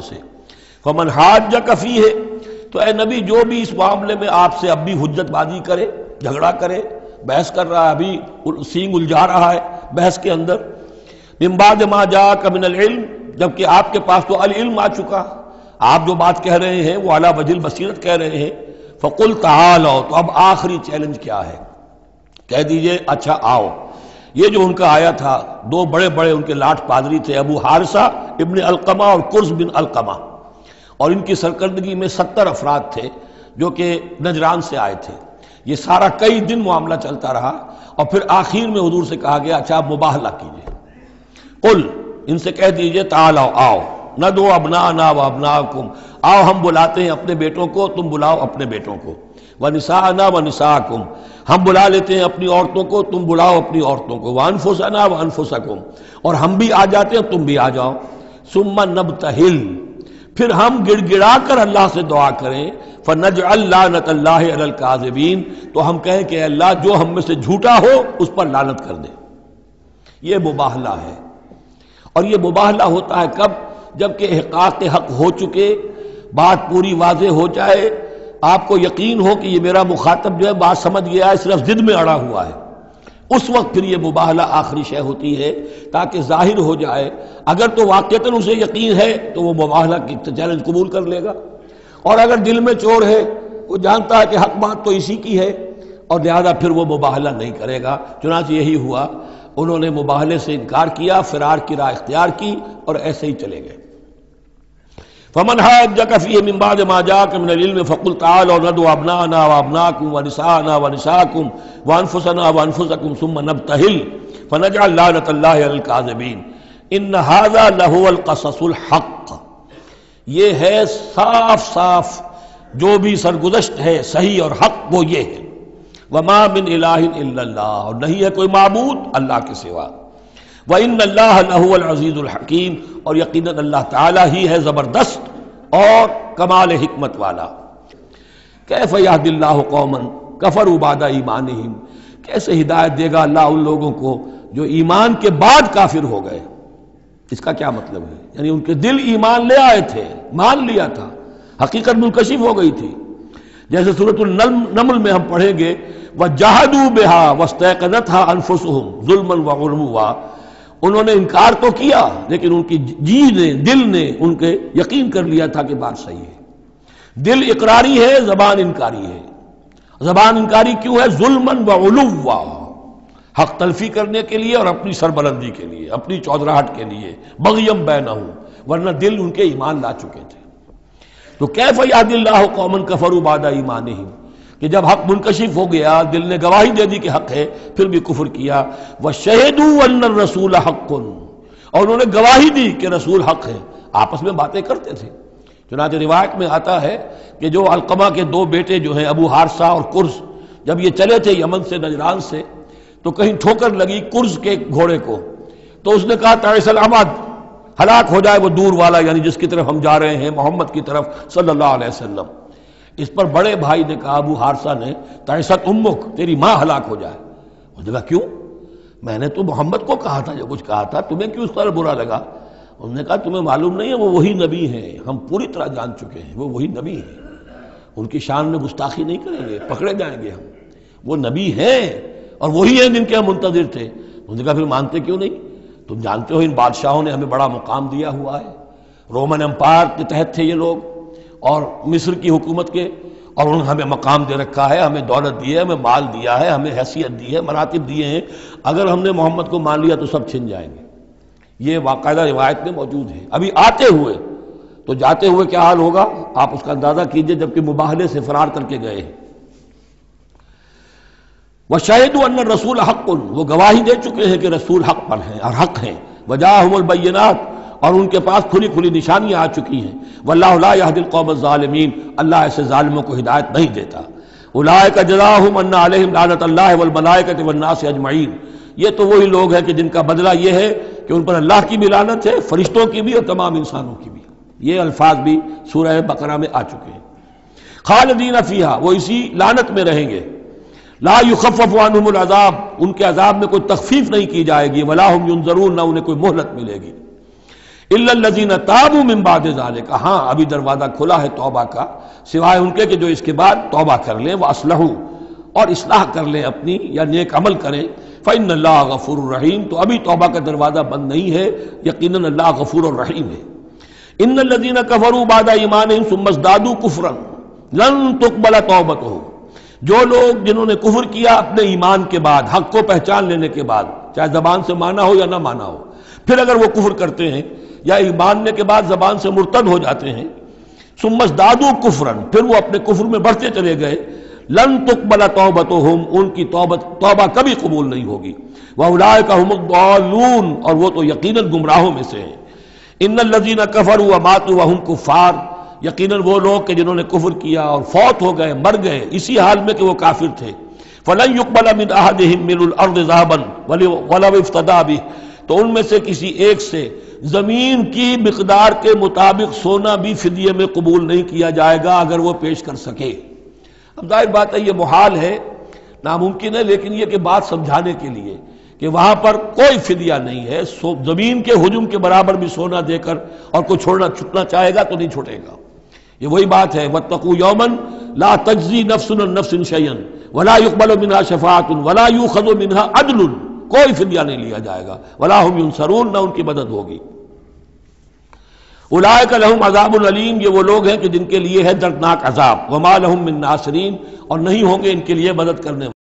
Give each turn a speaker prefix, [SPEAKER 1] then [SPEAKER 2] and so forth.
[SPEAKER 1] سے فمن حاجک فیہ، تو اے نبی جو بھی اس معاملے میں آپ سے اب بھی حجت بازی کرے، جھگڑا کرے، بحث کر رہا ہے، ابھی سینگ الجھا رہا ہے بحث کے اندر، من بعد ما جاءک من العلم، جبکہ آپ کے پاس تو العلم آ چکا، آپ جو بات کہہ رہے ہیں وہ علی وجہ البصیرت کہہ رہے ہیں، فقل تعالوا، تو اب آخری چیلنج کیا ہے؟ کہہ دیجئے اچھا آؤ۔ یہ جو ان کا آیا تھا، دو بڑے بڑے ان کے لاٹ پادری تھے، ابو حارثہ ابن القما اور قرز بن القما، اور ان کی سرکردگی میں 70 افراد تھے جو کہ نجران سے آئے تھے۔ یہ سارا کئی دن معاملہ چلتا رہا، اور پھر آخر میں حضور سے کہا گیا اچھا مباہلہ کیجئے، قل، ان سے کہہ دیجئے تعالوا، آؤ، ندعو ابناءنا و ابناءکم، آؤ ہم بلاتے ہیں اپنے بیٹوں کو، تم بلاؤ اپنے بیٹوں کو، ونساءنا ونساءکم، ہم بلا لیتے ہیں اپنی عورتوں کو، تم بلاؤ اپنی عورتوں کو، وانفسنا وانفسکم، اور ہم بھی آ جاتے ہیں تم بھی آ جاؤ، ثم نبتہل، پھر ہم گڑ گڑا کر اللہ سے دعا کریں، فنجعل لعنت اللہ علی الکاذبین، تو ہم کہیں کہ اے اللہ جو ہم میں سے جھوٹا ہو اس پر لعنت کر دے۔ یہ مباہلہ ہے، اور یہ مباہلہ ہوتا ہے کب؟ جبکہ احقاق حق ہو چکے، بات پوری واضح ہو جائے، آپ کو یقین ہو کہ یہ میرا مخاطب جو ہے بات سمجھ گیا ہے، صرف ضد میں اڑا ہوا ہے، اس وقت پھر یہ مباہلہ آخری شے ہوتی ہے، تاکہ ظاہر ہو جائے۔ اگر تو واقعتاً اسے یقین ہے تو وہ مباہلہ کی چیلنج قبول کر لے گا، اور اگر دل میں چور ہے، وہ جانتا ہے کہ حق بات تو اسی کی ہے، اور لہذا پھر وہ مباہلہ نہیں کرے گا۔ چنانچہ یہی ہوا، انہوں نے مباہلے سے انکار کیا، فرار کی راہ اختیار کی، اور ایسے ہی چلے گئے۔ فمن حاجک فیہ من بعد ما جاءک من العلم فقل تعالوا ندعو ابناءنا وابناءکم ونساءنا ونساءکم وانفسنا وانفسکم ثم نبتہل فنجعل لعنت اللہ علی الکاذبین ان ھذا لہو القصص الحق، یہ ہے صاف صاف جو بھی سرگزشت ہے صحیح اور حق، وہ یہ ہے، وما من الہ الا اللہ، اور نہیں ہے کوئی معبود اللہ کے سوا، وَإِنَّ اللَّهَ لَهُوَ الْعَزِيزُ الْحَكِيمُ، اور یقیناً اللہ تعالیٰ ہی ہے زبردست اور کمال حکمت والا۔ کیف یہدی اللہ قوما کفروا بعد ایمانہم، کیسے ہدایت دے گا اللہ ان لوگوں کو جو ایمان کے بعد کافر ہو گئے؟ اس کا کیا مطلب ہے؟ یعنی ان کے دل ایمان لے آئے تھے، مان لیا تھا، حقیقت منکشف ہو گئی تھی، جیسے سورۃ النمل میں ہم پڑھیں گے وَجَحَدُوا بِهَا وَاسْتَيْقَنَتْهَا أَنفُسُهُمْ ظُلْمًا وَعُلُوًّا، انہوں نے انکار تو کیا لیکن ان کی جی نے، دل نے ان کے یقین کر لیا تھا کہ بات صحیح ہے۔ دل اقراری ہے، زبان انکاری ہے۔ زبان انکاری کیوں ہے؟ ظلمًا وعلوا، حق تلفی کرنے کے لیے اور اپنی سربلندی کے لیے، اپنی چودراہٹ کے لیے، بغیم بینہم، ورنہ دل ان کے ایمان لا چکے تھے۔ تو کیف یہدی اللہ قوما کفروا بعد ایمانہم، کہ جب حق منکشف ہو گیا، دل نے گواہی دے دی کہ حق ہے، پھر بھی کفر کیا۔ وَشَهِدُوا أَنَّ الرَّسُولَ حَقٌّ، اور انہوں نے گواہی دی کہ رسول حق ہے، آپس میں باتیں کرتے تھے۔ چنانچہ روایت میں آتا ہے کہ جو علقمہ کے دو بیٹے جو ہیں ابو حارثہ اور قرز، جب یہ چلے تھے یمن سے، نجران سے، تو کہیں ٹھوکر لگی قرز کے گھوڑے کو، تو اس نے کہا تعیس العمد، ہلاک ہو جائے وہ دور والا، یعنی جس کی طرف ہم جا رہے ہیں، محمد کی طرف صلی اللہ علیہ وسلم۔ اس پر بڑے بھائی نے کہا، ابو حارثہ نے، تعیست امک، تیری ماں ہلاک ہو جائے۔ انہوں نے کہا کیوں؟ میں نے تو محمد کو کہا تھا جو کچھ کہا تھا، تمہیں کیوں اس طرح برا لگا؟ انہوں نے کہا تمہیں معلوم نہیں ہے وہ وہی نبی ہیں، ہم پوری طرح جان چکے ہیں وہ وہی نبی ہیں، ان کی شان میں گستاخی نہیں کریں گے، پکڑے جائیں گے ہم، وہ نبی ہیں اور وہی ہیں جن کے ہم منتظر تھے۔ انہوں نے کہا پھر مانتے کیوں نہیں؟ تم جانتے ہو ان بادشاہوں نے ہمیں بڑا مقام دیا ہوا ہے، رومن امپائر کے تحت تھے یہ لوگ، اور مصر کی حکومت کے، اور انہوں نے ہمیں مقام دے رکھا ہے، ہمیں دولت دی ہے، ہمیں مال دیا ہے، ہمیں حیثیت دی ہے، مراتب دیے ہیں، اگر ہم نے محمد کو مان لیا تو سب چھن جائیں گے۔ یہ باقاعدہ روایت میں موجود ہے۔ ابھی آتے ہوئے تو جاتے ہوئے کیا حال ہوگا آپ اس کا اندازہ کیجئے، جبکہ مباہلے سے فرار کر کے گئے ہیں۔ وَشَهِدُوا أَنَّ الرَّسُولَ حَقٌّ، وہ گواہی دے چکے ہیں کہ رسول حق پر ہیں اور حق ہیں۔ وَجَاءَهُمُ الْبَيِّنَاتُ، اور ان کے پاس کھلی کھلی نشانیاں آ چکی ہیں۔ وَاللَّهُ لَا يَهْدِي الْقَوْمَ الظَّالِمِينَ، اللہ ایسے ظالموں کو ہدایت نہیں دیتا۔ أُولَٰئِكَ جَزَاؤُهُمْ أَنَّ عَلَيْهِمْ لَعْنَةَ اللَّهِ وَالْمَلَائِكَةِ وَالنَّاسِ أَجْمَعِينَ، یہ تو وہی لوگ ہیں کہ جن کا بدلہ یہ ہے کہ ان پر اللہ کی بھی لعنت ہے، فرشتوں کی بھی اور تمام انسانوں کی بھی۔ یہ الفاظ بھی سورہ بقرہ میں آ چکے ہیں۔ خالدین فیہا، وہ اسی لعنت میں رہیں گے۔ لا یخفف عنہم العذاب، ان کے عذاب میں کوئی تخفیف نہیں کی جائے گی۔ ولا ہم ینظرون، نہ انہیں کوئی مہلت ملے گی۔ الا الذین تابوا من بعد ذلک، ہاں ابھی دروازہ کھلا ہے توبہ کا، سوائے ان کے کہ جو اس کے بعد توبہ کر لیں، واصلحوا، اور اصلاح کر لیں اپنی یا نیک عمل کریں، فإن اللہ غفور الرحیم، تو ابھی توبہ کا دروازہ بند نہیں ہے، یقیناً اللہ غفور الرحیم ہے۔ ان الذین کفروا بعد ایمانہم ثم ازدادوا کفرا لن تقبل توبتہم، جو لوگ جنہوں نے کفر کیا اپنے ایمان کے بعد، حق کو پہچان لینے کے بعد، چاہے زبان سے مانا ہو یا نہ مانا ہو، پھر اگر وہ کفر کرتے ہیں یا ایمان کے بعد زبان سے مرتد ہو جاتے ہیں، ثم ازدادوا کفرا، پھر وہ اپنے کفر میں بڑھتے چلے گئے، لن تقبل توبتہم، ان کی توبہ کبھی قبول نہیں ہوگی، واولئک ھم الضالون، اور وہ تو یقیناً گمراہوں میں سے ہیں۔ ان الذین کفروا وماتوا وهم کفار، یقیناً وہ لوگ کہ جنہوں نے کفر کیا اور فوت ہو گئے، مر گئے اسی حال میں کہ وہ کافر تھے، فلن يقبل من احدهم ملء الارض ذهبا ولو افتدى به، تو ان میں سے کسی ایک سے زمین کی مقدار کے مطابق سونا بھی فدیے میں قبول نہیں کیا جائے گا اگر وہ پیش کر سکے۔ اب ظاہر بات ہے یہ محال ہے، ناممکن ہے، لیکن یہ کہ بات سمجھانے کے لیے کہ وہاں پر کوئی فدیہ نہیں ہے، زمین کے حجم کے برابر بھی سونا دے کر اور کوئی چھوٹنا چاہے گا تو نہیں چھوٹے گا۔ یہ وہی بات ہے، واتقوا یوما لا تجزی نفس عن نفس شیئا ولا يقبل منها شفاعۃ ولا یؤخذ منها عدل، کوئی فدیہ نہیں لیا جائے گا، ولا هم ينصرون، نہ ان کی مدد ہوگی۔ اولئک لهم عذاب علیم، یہ وہ لوگ ہیں کہ جن کے لیے ہے دردناک عذاب، وما لهم من ناصرین، اور نہیں ہوں گے ان کے لیے مدد کرنے